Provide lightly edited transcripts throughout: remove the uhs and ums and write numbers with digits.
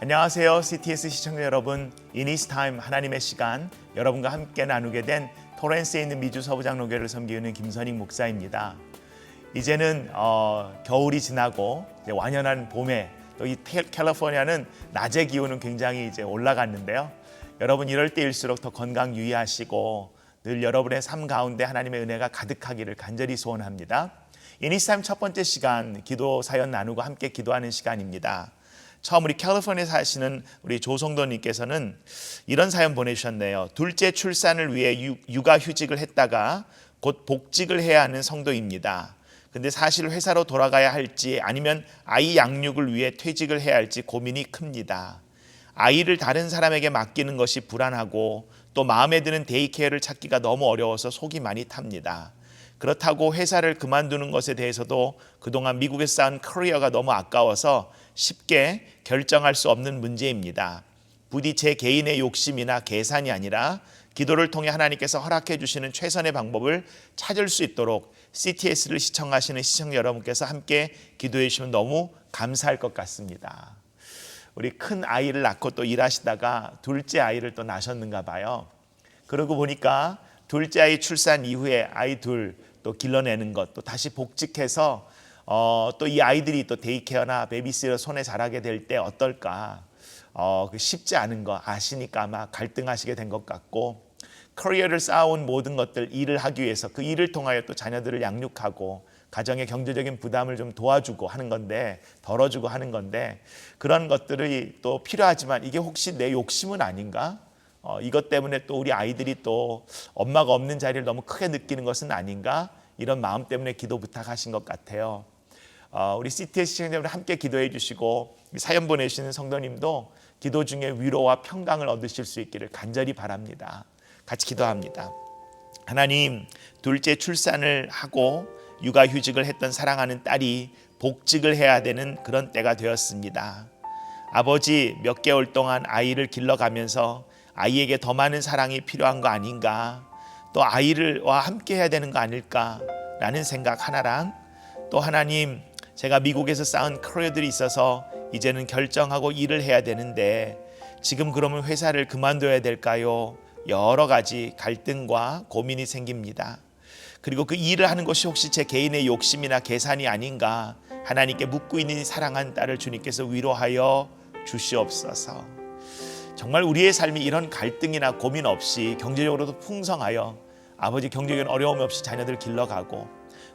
안녕하세요. CTS 시청자 여러분, 이니스타임 하나님의 시간 여러분과 함께 나누게 된 토렌스에 있는 미주 서부장로교회를 섬기는 김선익 목사입니다. 이제는 겨울이 지나고 이제 완연한 봄에 또 이 캘리포니아는 낮의 기온은 굉장히 이제 올라갔는데요. 여러분 이럴 때일수록 더 건강 유의하시고 늘 여러분의 삶 가운데 하나님의 은혜가 가득하기를 간절히 소원합니다. 이니스타임 첫 번째 시간 기도 사연 나누고 함께 기도하는 시간입니다. 처음 우리 캘리포니아에 사시는 우리 조성도님께서는 이런 사연 보내주셨네요. 둘째 출산을 위해 육아휴직을 했다가 곧 복직을 해야 하는 성도입니다. 근데 사실 회사로 돌아가야 할지 아니면 아이 양육을 위해 퇴직을 해야 할지 고민이 큽니다. 아이를 다른 사람에게 맡기는 것이 불안하고 또 마음에 드는 데이케어를 찾기가 너무 어려워서 속이 많이 탑니다. 그렇다고 회사를 그만두는 것에 대해서도 그동안 미국에 쌓은 커리어가 너무 아까워서 쉽게 결정할 수 없는 문제입니다. 부디 제 개인의 욕심이나 계산이 아니라 기도를 통해 하나님께서 허락해 주시는 최선의 방법을 찾을 수 있도록 CTS를 시청하시는 시청자 여러분께서 함께 기도해 주시면 너무 감사할 것 같습니다. 우리 큰 아이를 낳고 또 일하시다가 둘째 아이를 또 낳으셨는가 봐요. 그러고 보니까 둘째 아이 출산 이후에 아이 둘 또 길러내는 것, 또 다시 복직해서 또 이 아이들이 또 데이케어나 베이비시터 손에 자라게 될 때 어떨까? 쉽지 않은 거 아시니까 아마 갈등하시게 된 것 같고, 커리어를 쌓아온 모든 것들 일을 하기 위해서 그 일을 통하여 또 자녀들을 양육하고 가정의 경제적인 부담을 좀 도와주고 하는 건데, 덜어주고 하는 건데, 그런 것들이 또 필요하지만 이게 혹시 내 욕심은 아닌가? 이것 때문에 또 우리 아이들이 또 엄마가 없는 자리를 너무 크게 느끼는 것은 아닌가? 이런 마음 때문에 기도 부탁하신 것 같아요. 우리 CTS 시청자분들 함께 기도해 주시고 사연 보내주시는 성도님도 기도 중에 위로와 평강을 얻으실 수 있기를 간절히 바랍니다. 같이 기도합니다. 하나님, 둘째 출산을 하고 육아휴직을 했던 사랑하는 딸이 복직을 해야 되는 그런 때가 되었습니다. 아버지, 몇 개월 동안 아이를 길러가면서 아이에게 더 많은 사랑이 필요한 거 아닌가, 또 아이와 함께 해야 되는 거 아닐까라는 생각 하나랑, 또 하나님, 제가 미국에서 쌓은 커리어들이 있어서 이제는 결정하고 일을 해야 되는데 지금 그러면 회사를 그만둬야 될까요? 여러 가지 갈등과 고민이 생깁니다. 그리고 그 일을 하는 것이 혹시 제 개인의 욕심이나 계산이 아닌가 하나님께 묻고 있는 사랑한 딸을 주님께서 위로하여 주시옵소서. 정말 우리의 삶이 이런 갈등이나 고민 없이 경제적으로도 풍성하여 아버지 경제적인 어려움 없이 자녀들 길러가고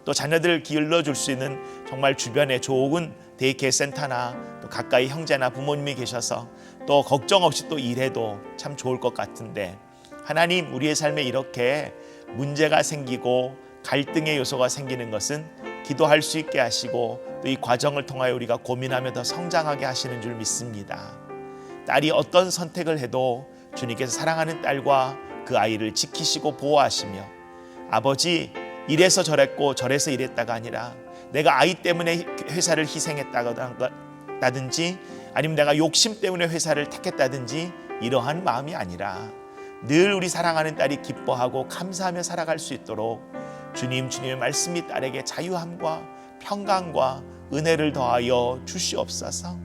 또 자녀들을 길러줄 수 있는 정말 주변에 좋은 데이케어 센터나 또 가까이 형제나 부모님이 계셔서 또 걱정 없이 또 일해도 참 좋을 것 같은데, 하나님, 우리의 삶에 이렇게 문제가 생기고 갈등의 요소가 생기는 것은 기도할 수 있게 하시고 또 이 과정을 통하여 우리가 고민하며 더 성장하게 하시는 줄 믿습니다. 딸이 어떤 선택을 해도 주님께서 사랑하는 딸과 그 아이를 지키시고 보호하시며, 아버지, 이래서 저랬고 저래서 이랬다가 아니라 내가 아이 때문에 회사를 희생했다든지 아니면 내가 욕심 때문에 회사를 택했다든지 이러한 마음이 아니라 늘 우리 사랑하는 딸이 기뻐하고 감사하며 살아갈 수 있도록 주님의 말씀이 딸에게 자유함과 평강과 은혜를 더하여 주시옵소서.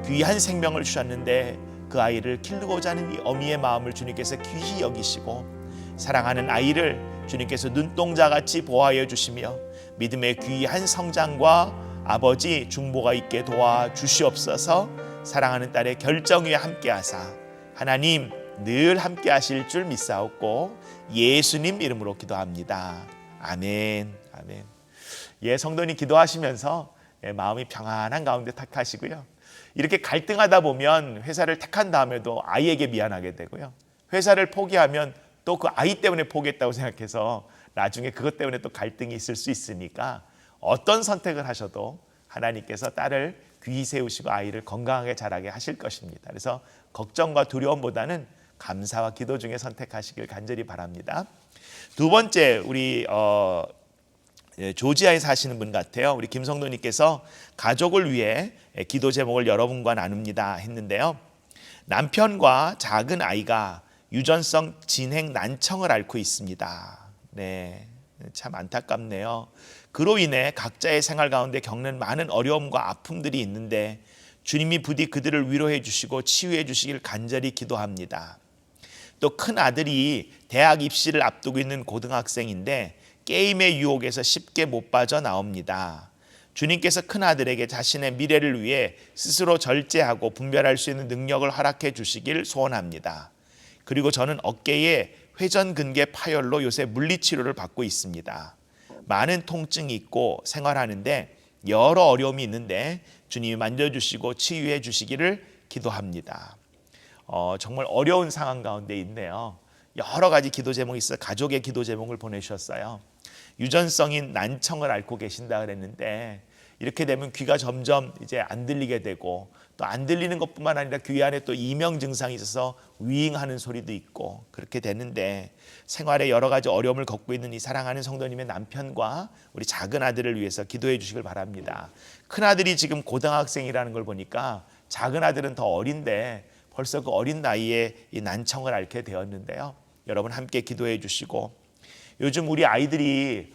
귀한 생명을 주셨는데 그 아이를 기르고자 하는 이 어미의 마음을 주님께서 귀히 여기시고 사랑하는 아이를 주님께서 눈동자같이 보호하여 주시며 믿음의 귀한 성장과 아버지 중보가 있게 도와주시옵소서. 사랑하는 딸의 결정 위에 함께하사 하나님 늘 함께하실 줄 믿사옵고 예수님 이름으로 기도합니다. 아멘. 아멘. 예, 성도님 기도하시면서 마음이 평안한 가운데 택하시고요. 이렇게 갈등하다 보면 회사를 택한 다음에도 아이에게 미안하게 되고요. 회사를 포기하면 또 그 아이 때문에 포기했다고 생각해서 나중에 그것 때문에 또 갈등이 있을 수 있으니까 어떤 선택을 하셔도 하나님께서 딸을 귀히 세우시고 아이를 건강하게 자라게 하실 것입니다. 그래서 걱정과 두려움보다는 감사와 기도 중에 선택하시길 간절히 바랍니다. 두 번째, 우리 조지아에 사시는 분 같아요. 우리 김성도님께서 가족을 위해 기도 제목을 여러분과 나눕니다 했는데요. 남편과 작은 아이가 유전성 진행 난청을 앓고 있습니다. 네, 참 안타깝네요. 그로 인해 각자의 생활 가운데 겪는 많은 어려움과 아픔들이 있는데 주님이 부디 그들을 위로해 주시고 치유해 주시길 간절히 기도합니다. 또 큰 아들이 대학 입시를 앞두고 있는 고등학생인데 게임의 유혹에서 쉽게 못 빠져나옵니다. 주님께서 큰 아들에게 자신의 미래를 위해 스스로 절제하고 분별할 수 있는 능력을 허락해 주시길 소원합니다. 그리고 저는 어깨에 회전근개 파열로 요새 물리치료를 받고 있습니다. 많은 통증이 있고 생활하는데 여러 어려움이 있는데 주님이 만져주시고 치유해 주시기를 기도합니다. 정말 어려운 상황 가운데 있네요. 여러 가지 기도 제목이 있어서 가족의 기도 제목을 보내주셨어요. 유전성인 난청을 앓고 계신다 그랬는데 이렇게 되면 귀가 점점 이제 안 들리게 되고 또 안 들리는 것뿐만 아니라 귀 안에 또 이명 증상이 있어서 위잉하는 소리도 있고 그렇게 되는데 생활에 여러 가지 어려움을 겪고 있는 이 사랑하는 성도님의 남편과 우리 작은 아들을 위해서 기도해 주시길 바랍니다. 큰 아들이 지금 고등학생이라는 걸 보니까 작은 아들은 더 어린데 벌써 그 어린 나이에 이 난청을 앓게 되었는데요. 여러분 함께 기도해 주시고 요즘 우리 아이들이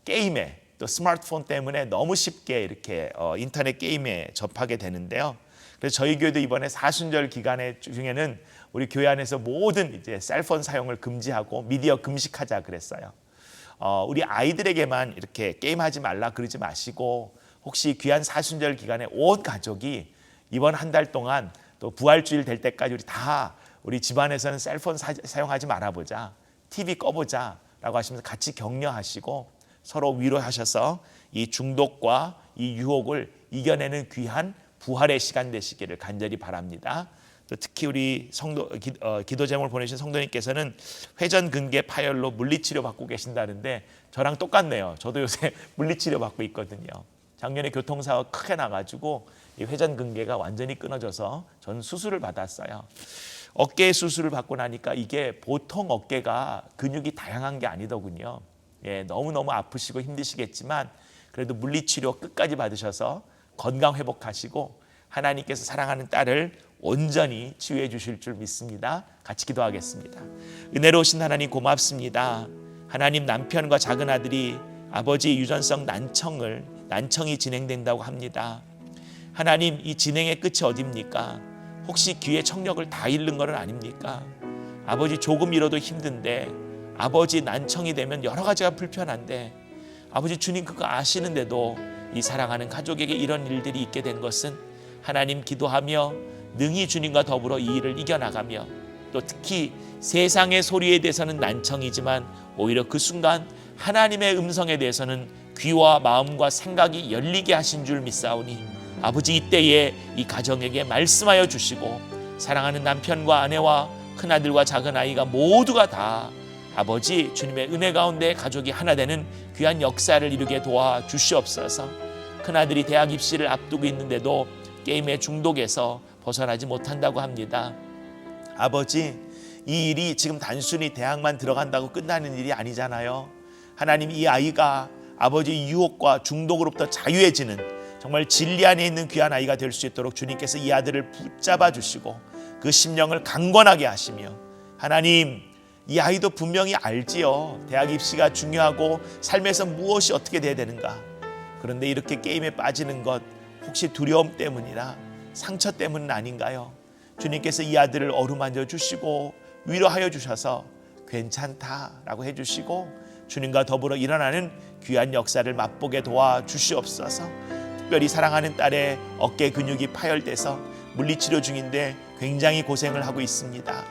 게임에 또 스마트폰 때문에 너무 쉽게 이렇게 인터넷 게임에 접하게 되는데요. 그래서 저희 교회도 이번에 사순절 기간에 중에는 우리 교회 안에서 모든 이제 셀폰 사용을 금지하고 미디어 금식하자 그랬어요. 우리 아이들에게만 이렇게 게임하지 말라 그러지 마시고 혹시 귀한 사순절 기간에 온 가족이 이번 한 달 동안 또 부활주일 될 때까지 우리 집안에서는 셀폰 사용하지 말아보자, TV 꺼보자 라고 하시면서 같이 격려하시고 서로 위로하셔서 이 중독과 이 유혹을 이겨내는 귀한 부활의 시간 되시기를 간절히 바랍니다. 또 특히 우리 기도 제목을 보내신 성도님께서는 회전근개 파열로 물리치료 받고 계신다는데 저랑 똑같네요. 저도 요새 물리치료 받고 있거든요. 작년에 교통사고 크게 나가지고 이 회전근개가 완전히 끊어져서 저는 수술을 받았어요. 어깨 수술을 받고 나니까 이게 보통 어깨가 근육이 다양한 게 아니더군요. 너무너무 아프시고 힘드시겠지만 그래도 물리치료 끝까지 받으셔서 건강 회복하시고 하나님께서 사랑하는 딸을 온전히 치유해 주실 줄 믿습니다. 같이 기도하겠습니다. 은혜로우신 하나님 고맙습니다. 하나님 남편과 작은 아들이 아버지 유전성 난청이 진행된다고 합니다. 하나님 이 진행의 끝이 어딥니까? 혹시 귀의 청력을 다 잃는 건 아닙니까? 아버지 조금 잃어도 힘든데 아버지 난청이 되면 여러 가지가 불편한데 아버지 주님 그거 아시는데도 이 사랑하는 가족에게 이런 일들이 있게 된 것은 하나님 기도하며 능히 주님과 더불어 이 일을 이겨나가며 또 특히 세상의 소리에 대해서는 난청이지만 오히려 그 순간 하나님의 음성에 대해서는 귀와 마음과 생각이 열리게 하신 줄 믿사오니 아버지 이때에 이 가정에게 말씀하여 주시고 사랑하는 남편과 아내와 큰아들과 작은아이가 모두가 다 아버지 주님의 은혜 가운데 가족이 하나 되는 귀한 역사를 이루게 도와 주시옵소서. 큰아들이 대학 입시를 앞두고 있는데도 게임의 중독에서 벗어나지 못한다고 합니다. 아버지 이 일이 지금 단순히 대학만 들어간다고 끝나는 일이 아니잖아요. 하나님 이 아이가 아버지 유혹과 중독으로부터 자유해지는 정말 진리 안에 있는 귀한 아이가 될 수 있도록 주님께서 이 아들을 붙잡아 주시고 그 심령을 강건하게 하시며 하나님 이 아이도 분명히 알지요. 대학 입시가 중요하고 삶에서 무엇이 어떻게 돼야 되는가. 그런데 이렇게 게임에 빠지는 것 혹시 두려움 때문이나 상처 때문은 아닌가요? 주님께서 이 아들을 어루만져 주시고 위로하여 주셔서 괜찮다라고 해주시고 주님과 더불어 일어나는 귀한 역사를 맛보게 도와 주시옵소서. 특별히 사랑하는 딸의 어깨 근육이 파열돼서 물리치료 중인데 굉장히 고생을 하고 있습니다.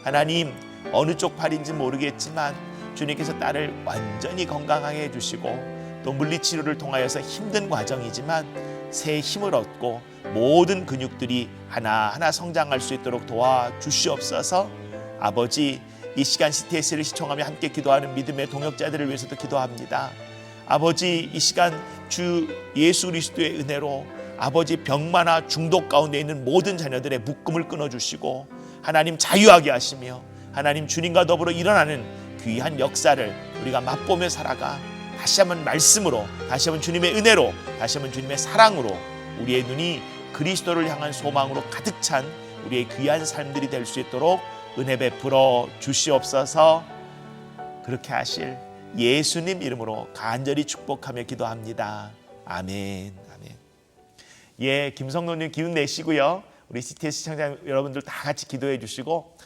하나님 어느 쪽 팔인지 모르겠지만 주님께서 딸을 완전히 건강하게 해주시고 또 물리치료를 통하여서 힘든 과정이지만 새 힘을 얻고 모든 근육들이 하나하나 성장할 수 있도록 도와주시옵소서. 아버지 이 시간 CTS를 시청하며 함께 기도하는 믿음의 동역자들을 위해서도 기도합니다. 아버지 이 시간 주 예수 그리스도의 은혜로 아버지 병마나 중독 가운데 있는 모든 자녀들의 묶음을 끊어주시고 하나님 자유하게 하시며 하나님 주님과 더불어 일어나는 귀한 역사를 우리가 맛보며 살아가 다시 한번 말씀으로 다시 한번 주님의 은혜로 다시 한번 주님의 사랑으로 우리의 눈이 그리스도를 향한 소망으로 가득 찬 우리의 귀한 삶들이 될 수 있도록 은혜 베풀어 주시옵소서. 그렇게 하실 예수님 이름으로 간절히 축복하며 기도합니다. 아멘. 아멘. 예, 김성노님 기운 내시고요. 우리 CTS 시청자 여러분들 다 같이 기도해 주시고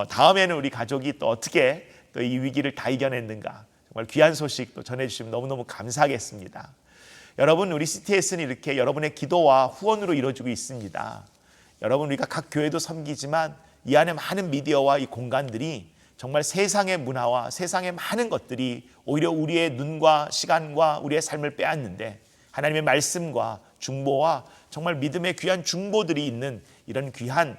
다음에는 우리 가족이 또 어떻게 또 이 위기를 다 이겨냈는가 정말 귀한 소식 또 전해주시면 너무너무 감사하겠습니다. 여러분, 우리 CTS는 이렇게 여러분의 기도와 후원으로 이루어지고 있습니다. 여러분, 우리가 각 교회도 섬기지만 이 안에 많은 미디어와 이 공간들이 정말 세상의 문화와 세상의 많은 것들이 오히려 우리의 눈과 시간과 우리의 삶을 빼앗는데 하나님의 말씀과 중보와 정말 믿음의 귀한 중보들이 있는 이런 귀한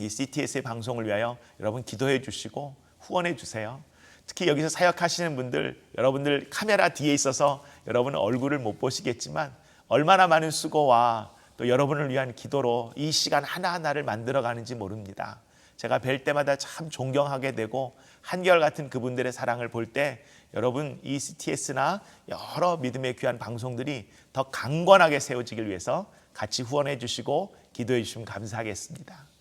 이 CTS의 방송을 위하여 여러분 기도해 주시고 후원해 주세요. 특히 여기서 사역하시는 분들, 여러분들 카메라 뒤에 있어서 여러분은 얼굴을 못 보시겠지만 얼마나 많은 수고와 또 여러분을 위한 기도로 이 시간 하나하나를 만들어가는지 모릅니다. 제가 뵐 때마다 참 존경하게 되고 한결같은 그분들의 사랑을 볼 때 여러분 이 CTS나 여러 믿음의 귀한 방송들이 더 강건하게 세워지길 위해서 같이 후원해 주시고 기도해 주시면 감사하겠습니다.